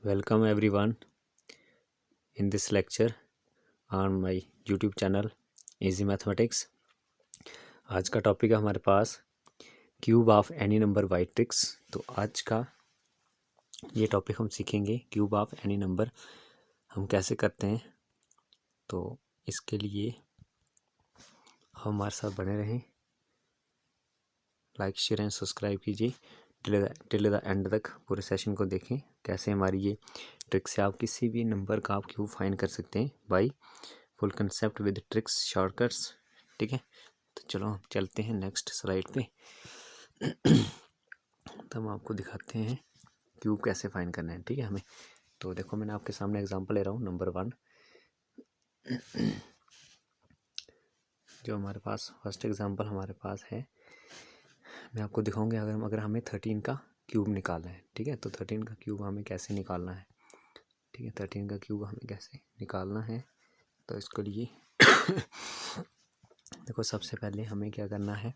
Welcome everyone in this lecture on my YouTube channel Easy Mathematics। आज का topic है हमारे पास cube of any number by tricks. तो आज का ये टॉपिक हम सीखेंगे क्यूब ऑफ एनी नंबर हम कैसे करते हैं। तो इसके लिए हम हमारे साथ बने रहें, लाइक शेयर एंड सब्सक्राइब कीजिए टिल द एंड तक पूरे सेशन को देखें। कैसे हमारी ये ट्रिक्स से आप किसी भी नंबर का आप क्यूब फाइंड कर सकते हैं by full concept with tricks shortcuts. ठीक है, तो चलो हम चलते हैं नेक्स्ट स्लाइड पे। तो हम आपको दिखाते हैं क्यूब कैसे फाइंड करना है। ठीक है हमें, तो देखो मैंने आपके सामने एग्जांपल ले रहा हूँ नंबर 1। जो हमारे पास फर्स्ट एग्जांपल हमारे पास है, मैं आपको दिखाऊंगा अगर हमें 13 का क्यूब निकालना है। ठीक है, तो 13 का क्यूब हमें कैसे निकालना है। ठीक है, 13 का क्यूब हमें कैसे निकालना है, तो इसके लिए देखो सबसे पहले हमें क्या करना है।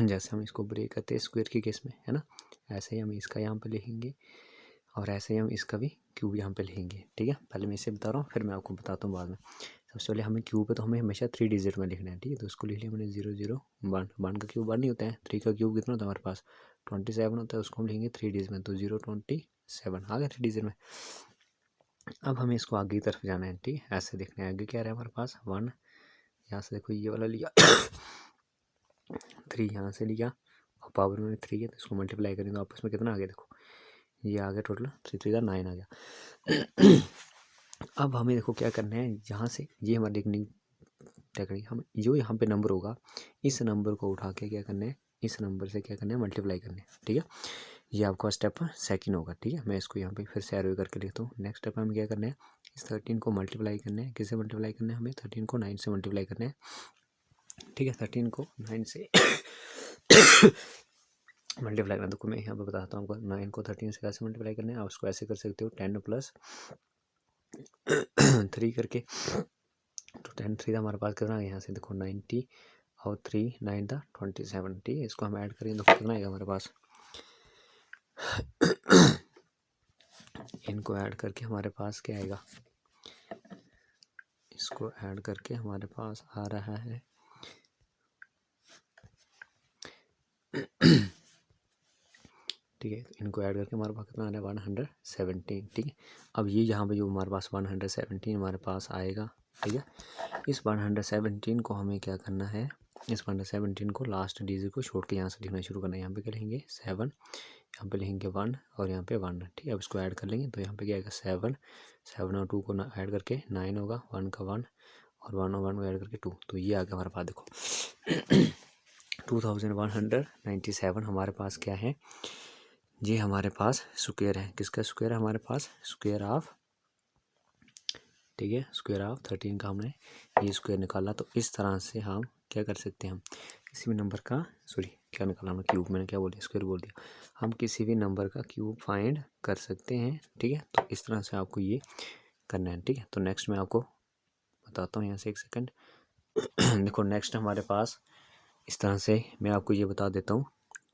जैसे हम इसको ब्रेक करते हैं स्क्वायर के केस में, है ना, ऐसे ही हम इसका यहाँ पे लिखेंगे और ऐसे ही हम इसका भी क्यूब यहाँ पे लिखेंगे। ठीक है, पहले मैं इसे बता रहा हूँ फिर मैं आपको बताता हूँ बाद में। सबसे पहले हमें क्यूब है तो हमें हमेशा 3 डिजिट में लिखना है। ठीक है, तो उसको लिख लिया मैंने 0 0 1। 1 का क्यूब 1 नहीं होता है। 3 का क्यूब कितना होता है हमारे पास 27 होता है, उसको हम लिखेंगे 3 डिजिट में, तो 0 27 आ गया 3 डिजिट में। अब हमें इसको आगे की तरफ जाना है। ठीक है, ऐसे देखना है आगे क्या रहा है हमारे पास 1, यहाँ से देखो ये वाला लिया 3 यहाँ से लिया और पावर में 3 है तो इसको मल्टीप्लाई करेंगे तो आपस में कितना आ गया, देखो ये आ गया टोटल 3 3 9 आ गया। अब हमें देखो क्या करना है, यहाँ से ये हमारी टेक्निक टेक्निक हम जो यहाँ पे नंबर होगा इस नंबर को उठा के क्या करना है, इस नंबर से क्या करना है मल्टीप्लाई करना है। ठीक है, ये आपका स्टेप सेकंड होगा। ठीक है, मैं इसको यहाँ पे फिर से एरो करके लिखता हूँ। नेक्स्ट स्टेप हमें क्या करना है, इस 13 को मल्टीप्लाई करना है। किससे मल्टीप्लाई करना है, हमें 13 को 9 से मल्टीप्लाई करना है। ठीक है, 13 को 9 से मल्टीप्लाई करना। देखो मैं यहाँ पे बताता हूँ आपको 9 को 13 से कैसे मल्टीप्लाई करना है। आप उसको ऐसे कर सकते हो 10 प्लस 3 करके, तो 10 3 हमारे पास कितना है, यहाँ से देखो 90 और 3 9 था 27। ठीक है, इसको हम ऐड करेंगे तो कितना आएगा हमारे पास। इनको ऐड करके हमारे पास क्या आएगा, इसको ऐड करके हमारे पास आ रहा है ठीक है, इनको ऐड करके हमारे पास कितना आ रहा है 117। ठीक है, अब ये यहाँ पे जो हमारे पास 117 हमारे पास आएगा। ठीक है, इस 117 को हमें क्या करना है, इस 117 को लास्ट डिजिट को छोड़ के यहाँ से लिखना शुरू करना है। यहाँ पे क्या लिखेंगे 7, यहाँ पे लिखेंगे 1 और यहाँ पे 1। ठीक है, अब इसको ऐड कर लेंगे तो यहाँ पे क्या आएगा 7 7 और 2 को ऐड करके 9 होगा, 1 का 1 और 1 और 1 को ऐड करके 2। तो ये आ गया हमारे पास, देखो 2197 हमारे पास क्या है, ये हमारे पास स्क्वायर है। किसका स्क्वायर है हमारे पास, स्क्वायर ऑफ, ठीक है, स्क्वायर ऑफ 13 का हमने ये स्क्वायर निकाला। तो इस तरह से हम क्या कर सकते हैं, हम किसी भी नंबर का क्या निकाला हमने क्यूब, मैंने क्या बोल दिया स्क्वायर बोल दिया, हम किसी भी नंबर का क्यूब फाइंड कर सकते हैं। ठीक है, तो इस तरह से आपको ये करना है। ठीक है, तो नेक्स्ट मैं आपको बताता हूँ यहाँ से एक सेकेंड। देखो नेक्स्ट हमारे पास इस तरह से मैं आपको ये बता देता हूँ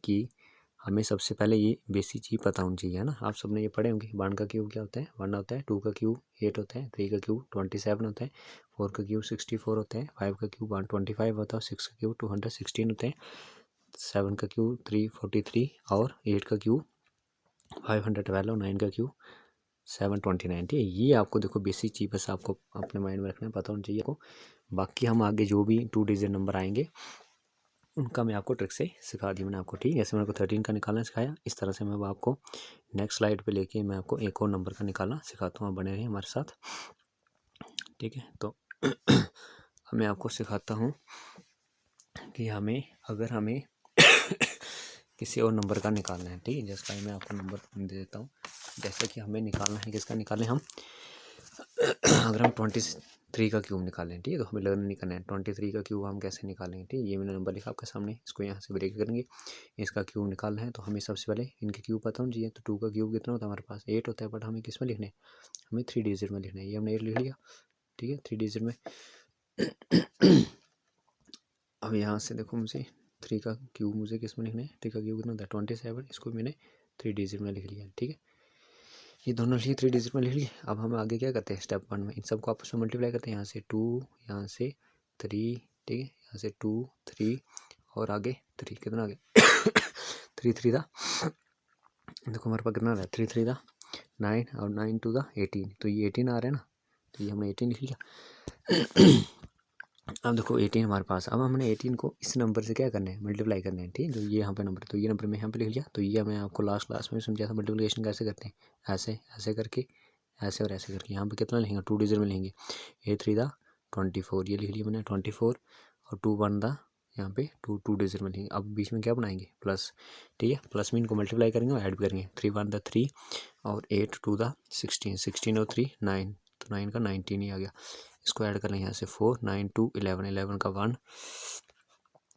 कि हमें सबसे पहले ये बेसिक चीज़ पता होनी चाहिए, है ना। आप सबने ये पढ़े होंगे 1 का क्यूब क्या होता है 1 होता है, 2 का क्यूब 8 होता है, 3 का क्यूब 27 होता है, 4 का क्यूब 64 होता है, 5 का क्यूब 125 होता है, 6 का क्यूब 216 होता है, 7 का क्यूब 343 और 8 का क्यूब 512 और 9 का क्यूब 729। ठीक है, ये आपको देखो बेसिक चीज़ बस आपको अपने माइंड में रखना है, पता होना चाहिए आपको। बाकी हम आगे जो भी 2 डिजिट नंबर आएंगे उनका मैं आपको ट्रिक से सिखा दी मैंने आपको। ठीक है, जैसे मैंने आपको 13 का निकालना सिखाया, इस तरह से मैं आपको नेक्स्ट स्लाइड पे लेके मैं आपको एक और नंबर का निकालना सिखाता हूँ। आप बने रहिए हमारे साथ। ठीक है, तो अब मैं आपको सिखाता हूँ कि अगर हमें किसी और नंबर का निकालना है। ठीक है, जिसका मैं आपको नंबर दे देता हूँ। जैसे कि हमें निकालना है, किसका निकालें हम अगर हम 23 का क्यूब निकालें। ठीक है, तो हमें लर्न नहीं करना है 23 का क्यूब हम कैसे निकालेंगे। ठीक है, ये मैंने नंबर लिखा आपके सामने, इसको यहाँ से ब्रेक करेंगे, इसका क्यूब निकालना है। तो हमें सबसे पहले इनके क्यूब पता होना चाहिए। तो 2 का क्यूब कितना होता है हमारे पास 8 होता है, बट हमें किस में लिखना है, हमें 3 डिजिट में लिखना है। ये हमने 8 लिख लिया। ठीक है, 3 डिजिट में। अब यहाँ से देखो मुझे 3 का क्यूब मुझे किस में लिखना है, 3 का क्यूब कितना होता है 27, इसको मैंने 3 डिजिट में लिख लिया। ठीक है, ये दोनों लिखिए 3 डिजिट में लिख लिए। अब हम आगे क्या करते हैं, स्टेप 1 में इन सबको आपस में मल्टीप्लाई करते हैं। यहाँ से 2, यहाँ से 3, ठीक है, यहाँ से 2 3 और आगे 3, कितना आ गया 3 3 था, देखो हमारे पास कितना आ रहा है 3 3 था 9 और 9 2 था 18, तो ये 18 आ रहा है ना, तो ये हमने 18 लिख लिया। अब देखो 18 हमारे पास, अब हमने 18 को इस नंबर से क्या करना है, मल्टीप्लाई करना है, ठीक है, जो ये यहाँ पे नंबर है, तो ये नंबर मैं यहाँ पे लिख लिया। तो ये मैं आपको लास्ट क्लास में समझाया था मल्टीप्लिकेशन कैसे करते हैं, ऐसे ऐसे करके, ऐसे और ऐसे करके। यहाँ पे कितना लिखेंगे, 2 डिजिट में लिखेंगे। 8 3 था 24, ये लिख लिया मैंने 24, और 2 1 था यहाँ पे 2 डिजिट में लिखेंगे। अब बीच में क्या बनाएंगे, प्लस, ठीक है, प्लस में इनको मल्टीप्लाई करेंगे और ऐड भी करेंगे। 3 1 था 3 और 8 2 था 16, 16 और 3 9, तो 9 का 19 ही आ गया। इसको ऐड कर लेंगे यहाँ से 4 9 2 11, 11 का 1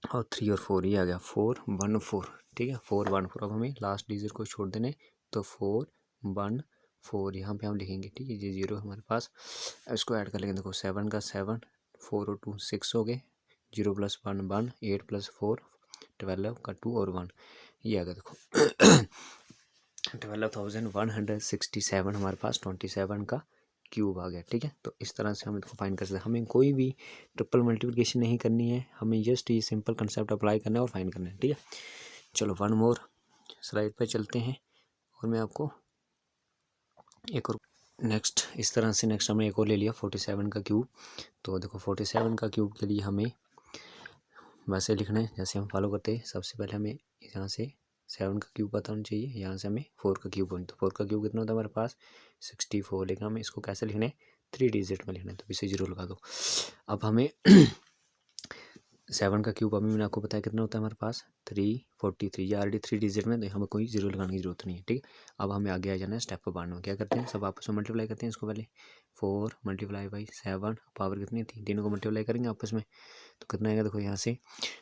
और 3 और 4 ही आ गया 4 1 4, ठीक है, 4 1 4। अब हमें लास्ट डिजिट को छोड़ देने, तो 4 1 4 यहाँ पे हम लिखेंगे, ठीक है, ये 0 हमारे पास। इसको ऐड कर लेंगे, देखो 7 का 7, 4 और 2 6 हो गए, 0 + 1 1, 8 + 4 12 का 2 और 1, ये आ गया देखो 12,167 हमारे पास 27 का क्यूब आ गया, ठीक है। तो इस तरह से हम इसको फाइंड कर सकते हैं। हमें कोई भी ट्रिपल मल्टीप्लिकेशन नहीं करनी है, हमें जस्ट ये सिंपल कंसेप्ट अप्लाई करना है और फाइंड करना है, ठीक है। चलो 1 मोर स्लाइड पे चलते हैं और मैं आपको एक और नेक्स्ट इस तरह से नेक्स्ट हमने एक और ले लिया 47 का क्यूब। तो देखो 47 का क्यूब के लिए हमें वैसे लिखना है जैसे हम फॉलो करते हैं। सबसे पहले हमें यहाँ से 7 का क्यूब पता होना चाहिए, यहाँ से हमें 4 का क्यूब होना। तो 4 का क्यूब कितना होता है हमारे पास 64, लेकिन हमें इसको कैसे लिखना है 3 डिजिट में लिखना है, तो इसे 0 लगा दो। अब हमें 7 का क्यूब अभी मैंने आपको बताया कितना होता है हमारे पास 343, ये ऑलरेडी 3 डिजिट में, तो हमें कोई 0 लगाने की जरूरत नहीं है, ठीक है। अब हमें आगे आ जाना है स्टेप 1 में। क्या करते हैं, सब आपस में मल्टीप्लाई करते हैं। इसको पहले 4 × 7 पावर कितनी थी, तीनों को मल्टीप्लाई करेंगे आपस में, तो कितना आएगा देखो यहाँ से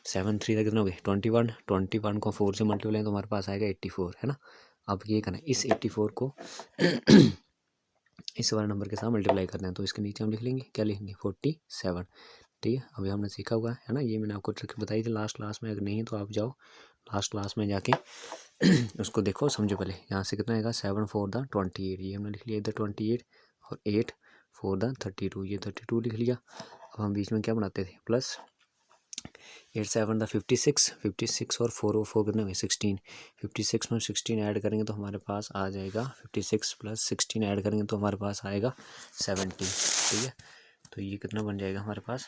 7 3 का कितना हो गया 21, 21 को 4 से मल्टीप्लाई तो हमारे पास आएगा 84, है ना। अब ये करना है इस 84 को इस वाले नंबर के साथ मल्टीप्लाई करना है, तो इसके नीचे हम लिख लेंगे, क्या लिखेंगे 47, ठीक है। अभी हमने सीखा हुआ है ना, ये मैंने आपको ट्रिक बताई थी लास्ट क्लास में। अगर नहीं है तो आप जाओ लास्ट क्लास में जाके उसको देखो समझो पहले। यहाँ से कितना आएगा 7 4 दा 28, ये हमने लिख लिया इधर 28, और 8 4 दा 32, ये 32 लिख लिया। अब हम बीच में क्या बनाते थे, प्लस 8 7 दा 56, 56 और 4 और 4 कितने हुए 16, 56 में 16 ऐड करेंगे तो हमारे पास आ जाएगा 56 + 16 ऐड करेंगे तो हमारे पास आएगा 70, ठीक है। तो ये कितना बन जाएगा हमारे पास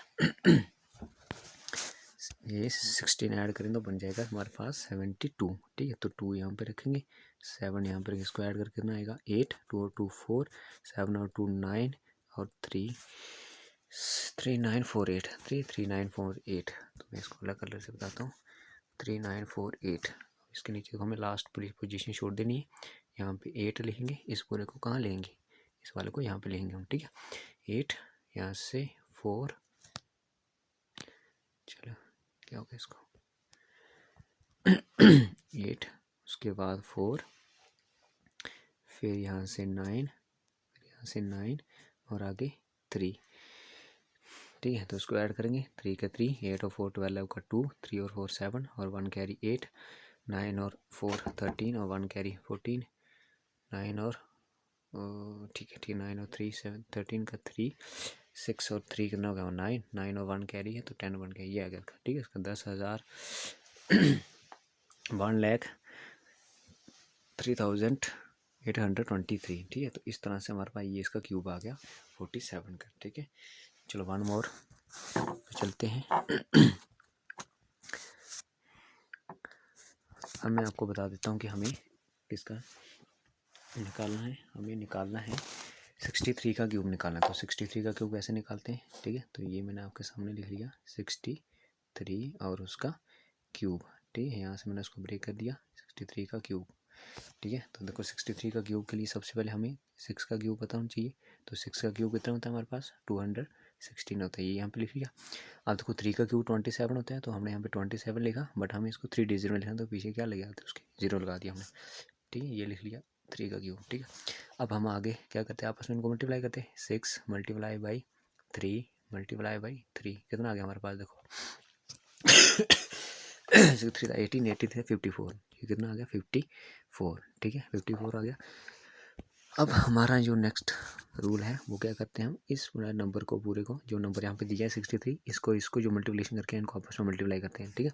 ये 16 ऐड करेंगे तो बन जाएगा हमारे पास 72, ठीक है। तो 2 यहाँ पे रखेंगे, 7 यहाँ पर, इसको ऐड करके कितना आएगा 8, 2 और 2 4, 7 और 2 9 और 3 3 9 4 8, 3 3 9 4 8। तो मैं इसको अलग कलर से बताता हूँ 3 9 4 8। इसके नीचे को हमें लास्ट पूरी पोजीशन छोड़ देनी है, यहाँ पे 8 लिखेंगे। इस पूरे को कहाँ लेंगे, इस वाले को यहाँ पे लेंगे हम, ठीक है। 8 यहाँ से 4, चलो क्या होगा इसको 8, उसके बाद 4, फिर यहाँ से 9, फिर यहाँ से 9 और आगे 3, ठीक है। तो उसको ऐड करेंगे 3 का 3, 8 और 4 12 का 2, 3 और 4 7 और 1 कैरी 8, 9 और 4 13 और 1 कैरी 14, 9 और ठीक है 9 और 3 7 13 का 3, 6 और 3 कितना हो गया 9, 9 और 1 कैरी है तो 10 1 कैरी, ये आ गया, ठीक है। इसका 10,000 1,03,823, ठीक है। तो इस तरह से हमारे पास ये इसका क्यूब आ गया 47 का, ठीक है। चलो 1 मोर चलते हैं। अब मैं आपको बता देता हूँ कि हमें किसका निकालना है। हमें निकालना है 63 का क्यूब निकालना है। तो 63 का क्यूब कैसे निकालते हैं, ठीक है। तो ये मैंने आपके सामने लिख लिया 63 और उसका क्यूब, ठीक है। यहाँ से मैंने उसको ब्रेक कर दिया 63 का क्यूब, ठीक है। तो देखो 63 का क्यूब के लिए सबसे पहले हमें 6 का क्यूब पता होना चाहिए। तो 6 का क्यूब कितना होता है हमारे पास 216 होता है, ये यहाँ पे लिख लिया। अब देखो 3 का क्यूब 27 होता है, तो हमने यहाँ पे 27 लिखा, बट हमें इसको 3 डिजिट में लिखना, तो पीछे क्या लगा था उसके 0 लगा दिया हमने, ठीक है। ये लिख लिया 3 का क्यूब, ठीक है। अब हम आगे क्या करते हैं, आपस में इनको मल्टीप्लाई करते हैं। 6 × 3 × 3 कितना आ गया हमारे पास, देखो 3 था 18, 18 थे 54, ये कितना आ गया 54, ठीक है 54 आ गया। अब हमारा जो नेक्स्ट रूल है वो क्या करते हैं, हम इस नंबर को पूरे को, जो नंबर यहाँ पे दिया है 63, इसको जो मल्टीप्लिकेशन करके इनको आपस में मल्टीप्लाई करते हैं, ठीक है।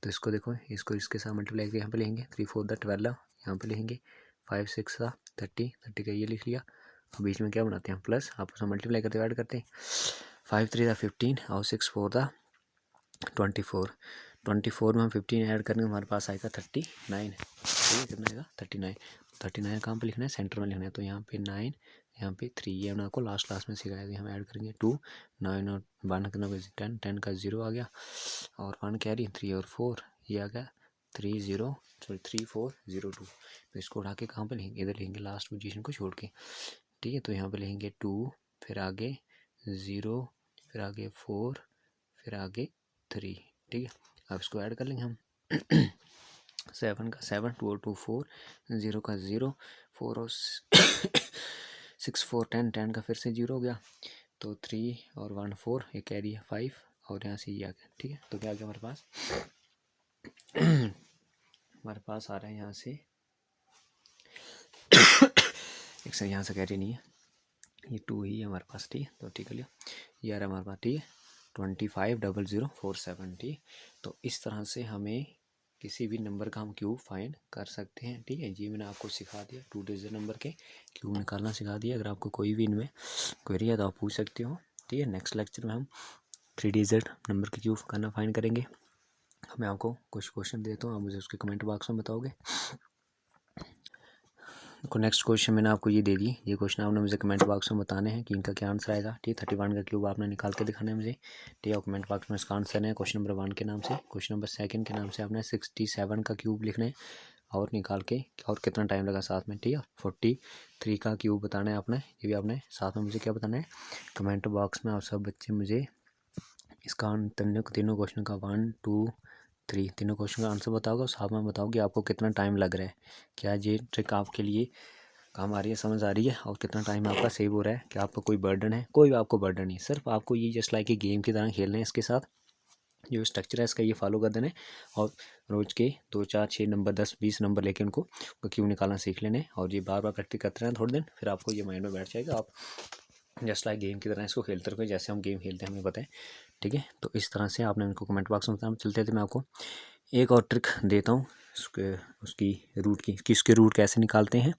तो इसको देखो, इसको इसके साथ मल्टीप्लाई करके यहाँ पे लिखेंगे 3 4 12, यहाँ पे लिखेंगे 5 6 30, 30 का ये लिख लिया। अब बीच में क्या बनाते हैं, प्लस, आपस में मल्टीप्लाई करते ऐड करते हैं। 5 3 15 और 6 4 24, 24 में हम 15 ऐड करेंगे, हमारे पास आएगा 39, ठीक है। कितना आएगा 39, 39 कहाँ पे लिखना है, सेंटर में लिखना है। तो यहाँ पे 9, यहाँ पे 3, ये हमने आपको लास्ट में सिखाया था। हम ऐड करेंगे 2, 9 और 1 कितना 10, 10 का 0 आ गया, और 1 कैरी 3 और 4, ये आ गया 3402। तो इसको उठा के कहाँ पे लिखेंगे, इधर लिखेंगे लास्ट पोजीशन को छोड़ के, ठीक है। तो यहाँ पे लिखेंगे 2, फिर आगे 0, फिर आगे 4, फिर आगे 3, ठीक है। अब इसको ऐड कर लेंगे हम 7 का 7, 2 और 2 4, 0 का 0, 4 और 6 4 10, 10 का फिर से 0 हो गया। तो 3 और 1 4, ये कैरी है 5, और यहाँ से ये आ गया, ठीक है। तो क्या आ गया हमारे पास हमारे पास आ रहा है यहाँ से एक से, यहाँ से कैरी नहीं है, ये 2 ही है हमारे पास, ठीक है। तो ठीक है लिया, ये आ रहा है हमारे पास, ठीक है 250047, ठीक। तो इस तरह से हमें किसी भी नंबर का हम क्यूब फाइंड कर सकते हैं, ठीक है। ये मैंने आपको सिखा दिया, 2 डिजिट नंबर के क्यूब निकालना सिखा दिया। अगर आपको कोई भी इनमें क्वेरी है तो आप पूछ सकते हो, ठीक है। नेक्स्ट लेक्चर में हम 3 डिजिट नंबर के क्यूब करना फाइंड करेंगे। मैं आपको कुछ क्वेश्चन देता हूँ, आप मुझे उसके कमेंट बॉक्स में बताओगे। देखो नेक्स्ट क्वेश्चन मैंने आपको ये दे दी, ये क्वेश्चन आपने मुझे कमेंट बॉक्स में बताने हैं कि इनका क्या आंसर आएगा, ठीक। 31 का क्यूब आपने निकाल के दिखाना है मुझे, ठीक है। और कमेंट बॉक्स में इसका आंसर है क्वेश्चन नंबर 1 के नाम से, क्वेश्चन नंबर 2 के नाम से आपने 67 का क्यूब लिखना है और निकाल के, और कितना टाइम लगा साथ में, ठीक है। 43 का क्यूब बताना है आपने, ये भी आपने साथ में मुझे क्या बताना है कमेंट बॉक्स में। आप सब बच्चे मुझे इसका तीनों क्वेश्चन का 1 2 3 तीनों क्वेश्चन का आंसर बताओगे, और साथ में बताओ कि आपको कितना टाइम लग रहा है, क्या ये ट्रिक आपके लिए काम आ रही है, समझ आ रही है, और कितना टाइम आपका सेव हो रहा है, क्या आपको कोई बर्डन है। कोई भी आपको बर्डन नहीं, सिर्फ आपको ये जस्ट लाइक ए गेम की तरह खेलना है। इसके साथ जो स्ट्रक्चर है इसका ये फॉलो कर देना है, और रोज़ के 2 4 6 नंबर 10 20 नंबर लेके उनको क्यों निकालना सीख लेने, और ये बार बार प्रैक्टिस करते रहना थोड़े दिन, फिर आपको ये माइंड में बैठ जाएगा। आप जस्ट लाइक गेम की तरह इसको खेलते रहोगे, जैसे हम गेम खेलते हैं हमें पता है, ठीक है। तो इस तरह से आपने उनको कमेंट बॉक्स में बताना। चलते थे मैं आपको एक और ट्रिक देता हूँ उसकी रूट की, कि उसके रूट कैसे निकालते हैं।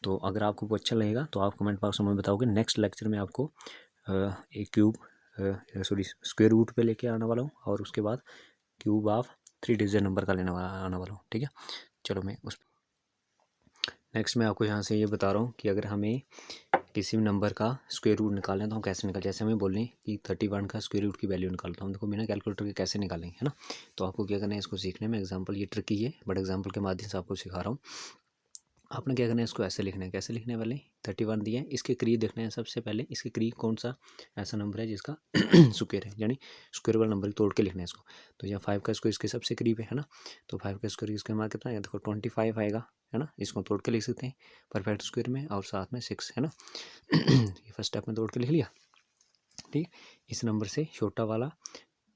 तो अगर आपको वो अच्छा लगेगा तो आप कमेंट बॉक्स में बताओगे। नेक्स्ट लेक्चर में आपको एक क्यूब स्क्वायर रूट पे लेके आने वाला हूँ, और उसके बाद क्यूब ऑफ 3 डिजिट नंबर का आने वाला हूँ, ठीक है। चलो मैं उस नेक्स्ट मैं आपको यहाँ से ये बता रहा हूँ कि अगर हमें किसी भी नंबर का स्क्वायर रूट निकालना है तो हम कैसे निकाल, जैसे हमें बोल रहे हैं कि 31 का स्क्वायर रूट की वैल्यू निकालता हूँ, देखो बिना कैलकुलेटर के कैसे निकालेंगे, है ना। तो आपको क्या करना है, इसको सीखने में एग्जांपल, ये ट्रिक ही है बट एग्जांपल के माध्यम से आपको सिखा रहा हूँ। आपने क्या करना है, इसको ऐसे लिखना है, कैसे लिखने वाले 31 दिया है, इसके करीब देखना है सबसे पहले, इसके करीब कौन सा ऐसा नंबर है जिसका स्क्वायर है, यानी स्क्वायर वाला नंबर तोड़ के लिखना है इसको। तो यहाँ 5 का स्क्वायर इसके सबसे करीब है ना। तो 5 का स्क्वायर इसके हमारा कितना है, देखो 25 आएगा, है ना। इसको तोड़ के लिख सकते हैं परफेक्ट स्क्वायर में, और साथ में 6, है ना। ये फर्स्ट स्टेप में तोड़ के लिख लिया, ठीक। इस नंबर से छोटा वाला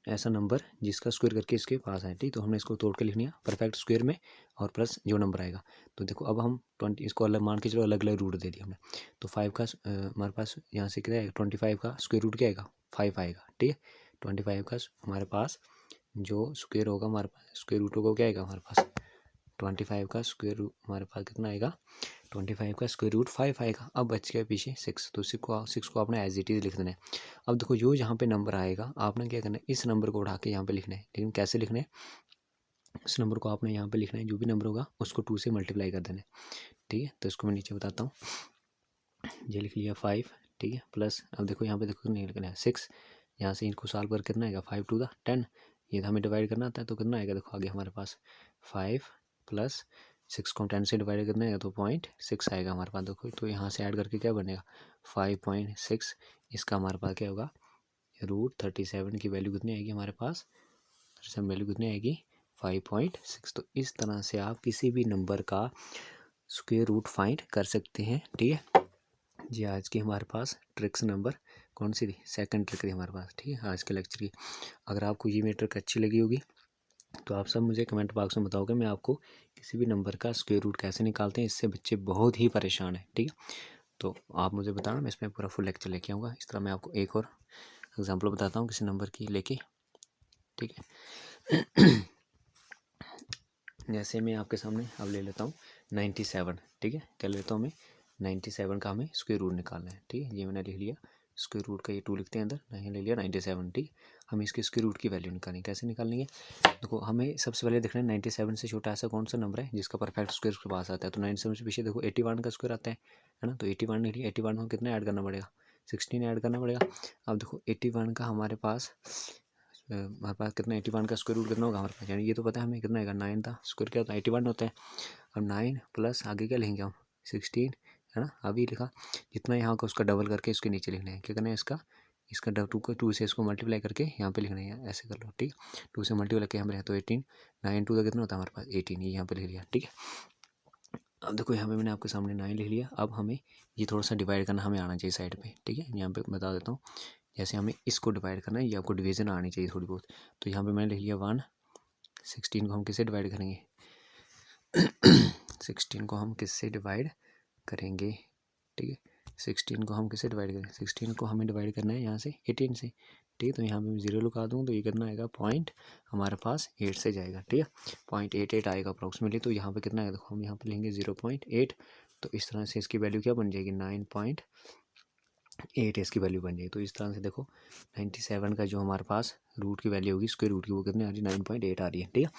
ऐसा नंबर जिसका स्क्वायर करके इसके पास आए, ठीक। तो हमने इसको तोड़ के लिख लिया परफेक्ट स्क्वायर में, और प्लस जो नंबर आएगा। तो देखो अब हम 20 इसको अलग मान के चलो, अलग अलग रूट दे दिया हमने। तो 5 का हमारे पास यहाँ से क्या आएगा, 25 का स्क्वायर रूट क्या आएगा 5 आएगा, ठीक है। 25 का हमारे पास जो स्क्वायर होगा, हमारे पास स्क्वायर रूट होगा क्या आएगा हमारे पास, 25 का स्क्वायर रूट हमारे पास कितना आएगा, 25 का स्क्वायर रूट 5 आएगा। अब बच गया पीछे 6, तो 6 को आपने एज इट इज़ लिख देना है। अब देखो जो यहाँ पे नंबर आएगा आपने क्या करना है, इस नंबर को उठा के यहाँ पे लिखना है, लेकिन कैसे लिखना है, इस नंबर को आपने यहाँ पे लिखना है, जो भी नंबर होगा उसको 2 से मल्टीप्लाई कर देना है, ठीक है। तो इसको मैं नीचे बताता हूँ, ये लिख लिया 5, ठीक है, प्लस अब देखो यहाँ पे देखो नहीं लिखना है 6, यहाँ से इनको सॉल्व कर कितना आएगा 5 2 10, ये हमें डिवाइड करना आता है, तो कितना आएगा देखो आगे हमारे पास 5 प्लस 6 को 10 से डिवाइड करना है तो 0.6 आएगा हमारे पास। देखो तो यहाँ से ऐड करके क्या बनेगा 5.6, इसका हमारे पास क्या होगा √37 की वैल्यू कितनी आएगी हमारे पास, वैल्यू कितनी आएगी 5.6। तो इस तरह से आप किसी भी नंबर का स्क्वायर रूट फाइंड कर सकते हैं, ठीक है जी। आज की हमारे पास ट्रिक्स नंबर कौन सी थी, सेकंड ट्रिक थी हमारे पास, ठीक है आज के लेक्चर की। अगर आपको ये मेरी ट्रिक अच्छी लगी होगी तो आप सब मुझे कमेंट बॉक्स में बताओगे मैं आपको किसी भी नंबर का स्क्वायर रूट कैसे निकालते हैं। इससे बच्चे बहुत ही परेशान हैं, ठीक है। तो आप मुझे बताना, मैं इसमें पूरा फुल लेक्चर लेके आऊँगा। इस तरह मैं आपको एक और एग्जांपल बताता हूँ किसी नंबर की लेके, ठीक है। जैसे मैं आपके सामने अब ले लेता हूँ 97, ठीक है। क्या लेता हूँ मैं 97 का हमें स्क्वायर रूट निकालना है, ठीक है। ये मैंने लिख लिया, स्क्वायर रूट का ये 2 लिखते हैं अंदर, नहीं ले लिया 97, ठीक। हमें इसके स्क्वायर रूट की वैल्यू निकालनी, कैसे निकालेंगे? देखो हमें सबसे पहले देखना है 97 से छोटा ऐसा कौन सा नंबर है जिसका परफेक्ट स्क्वायर उसके पास आता है। तो 97 से पीछे देखो 81 का स्क्वायर आता है ना। तो 81 लिख लिया, 81 को कितना ऐड करना पड़ेगा? 16 ऐड करना पड़ेगा। अब देखो 81 का हमारे पास कितना 81 का स्क्वायर रूट कितना होगा हमारे पास, यानी ये तो पता है हमें कितना आएगा 9 था। स्क्वायर क्या होता है 81 होता है। अब 9 प्लस आगे क्या लिखेंगे हम 16, है ना। अभी लिखा, जितना यहाँ का उसका डबल करके इसके नीचे लिखना है। क्या करना है इसका 2 से इसको मल्टीप्लाई करके यहाँ पे लिखना है, ऐसे कर लो, ठीक। 2 से मल्टीप्लाई करके हमारे तो 18, 9 2 का कितना होता है हमारे पास 18, ये यहाँ पे लिख लिया, ठीक है। अब देखो यहाँ पे मैंने आपके सामने 9 लिख लिया। अब हमें ये थोड़ा सा डिवाइड करना हमें आना चाहिए साइड पे, ठीक है। यहाँ पे बता देता हूँ, जैसे हमें इसको डिवाइड करना है, ये आपको डिवीजन आनी चाहिए थोड़ी बहुत। तो यहाँ पे मैंने लिख लिया 1, 16 को हम किससे डिवाइड करेंगे? 16 को हम किससे डिवाइड करेंगे, ठीक है। 16 को हम किससे डिवाइड करेंगे? 16 को हमें डिवाइड करना है यहाँ से 18 से, ठीक है। तो यहाँ पे मैं 0 लगा दूँ तो ये कितना आएगा पॉइंट हमारे पास 8 से जाएगा, ठीक है। 0.88 आएगा अप्रॉक्सीमेटली। तो यहाँ पे कितना आएगा देखो, हम यहाँ पे लेंगे 0.8। तो इस तरह से इसकी वैल्यू क्या बन जाएगी 9.8 इसकी वैल्यू बन जाएगी। तो इस तरह से देखो 97 का जो हमारे पास रूट की वैल्यू होगी स्क्वायर रूट की, वो कितनी आ रही है 9.8 आ रही है, ठीक है।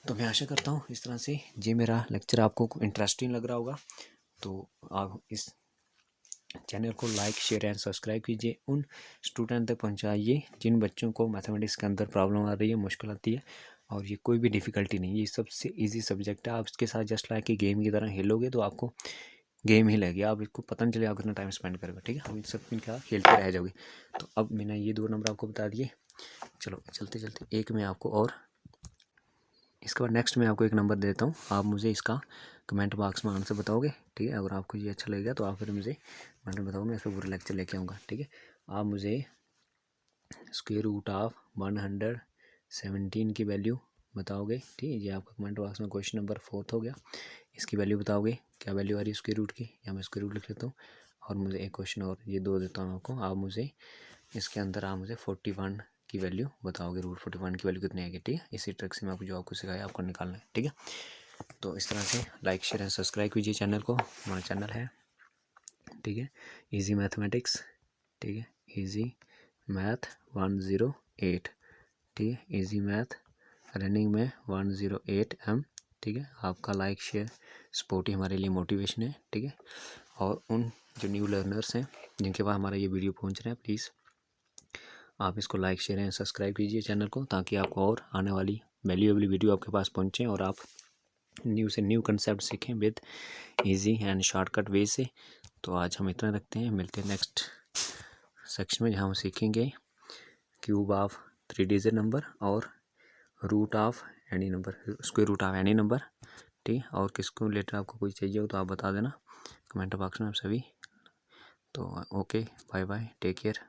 तो मैं आशा करता हूँ इस तरह से ये मेरा लेक्चर आपको इंटरेस्टिंग लग रहा होगा। तो आप इस चैनल को लाइक शेयर एंड सब्सक्राइब कीजिए, उन स्टूडेंट तक पहुंचाइए जिन बच्चों को मैथमेटिक्स के अंदर प्रॉब्लम आ रही है, मुश्किल आती है। और ये कोई भी डिफ़िकल्टी नहीं है, ये सबसे इजी सब्जेक्ट है। आप इसके साथ जस्ट लाइक कि गेम की तरह खेलोगे तो आपको गेम ही लगेगी, आप इसको पता नहीं चले आप कितना टाइम स्पेंड करोगे, ठीक है। हम सब इनका खेलते रह जाओगे। तो अब मैंने ये 2 नंबर आपको बता दिए। चलो चलते चलते एक मैं आपको और इसके बाद नेक्स्ट मैं आपको एक नंबर देता हूँ, आप मुझे इसका कमेंट बॉक्स में आंसर बताओगे, ठीक है। अगर आपको ये अच्छा लगेगा तो आप फिर मुझे कमेंट में बताओगे, मैं इस पर पूरा लेक्चर लेके आऊँगा, ठीक है। आप मुझे स्क्वायर रूट ऑफ 117 की वैल्यू बताओगे, ठीक है। ये आपका कमेंट बॉक्स में क्वेश्चन नंबर 4 हो गया। इसकी वैल्यू बताओगे, क्या वैल्यू आ रही है स्क्वायर रूट की, या मैं स्क्वायर रूट लिख लेता हूँ। और मुझे एक क्वेश्चन और ये 2 देता हूँ आपको, आप मुझे इसके अंदर आप मुझे 41 की वैल्यू बताओगे, रूट 41 की वैल्यू कितनी आएगी, ठीक है। इसी ट्रिक से मैं आपको जो आपको सिखाया आपको निकालना है, ठीक है। तो इस तरह से लाइक शेयर एंड सब्सक्राइब कीजिए चैनल को, हमारा चैनल है, ठीक है, इजी मैथमेटिक्स, ठीक है, इजी मैथ 108, ठीक है, इजी मैथ रनिंग में 108 M, ठीक है। आपका लाइक शेयर सपोर्ट ही हमारे लिए मोटिवेशन है, ठीक है। और उन जो न्यू लर्नर्स हैं जिनके पास हमारा ये वीडियो पहुंच रहा है, प्लीज़ आप इसको लाइक शेयर एंड सब्सक्राइब कीजिए चैनल को, ताकि आपको और आने वाली वैल्यूएबल वीडियो आपके पास पहुंचे और आप न्यू से न्यू कंसेप्ट सीखें with easy and shortcut way से। तो आज हम इतना रखते हैं, मिलते हैं नेक्स्ट सेक्शन में जहाँ हम सीखेंगे क्यूब ऑफ 3 डिजिट नंबर और root of any number, square root of any number, ठीक है। और किसको रिलेटेड आपको कोई चाहिए हो तो आप बता देना कमेंट बॉक्स में आप सभी। तो okay, bye bye, take care.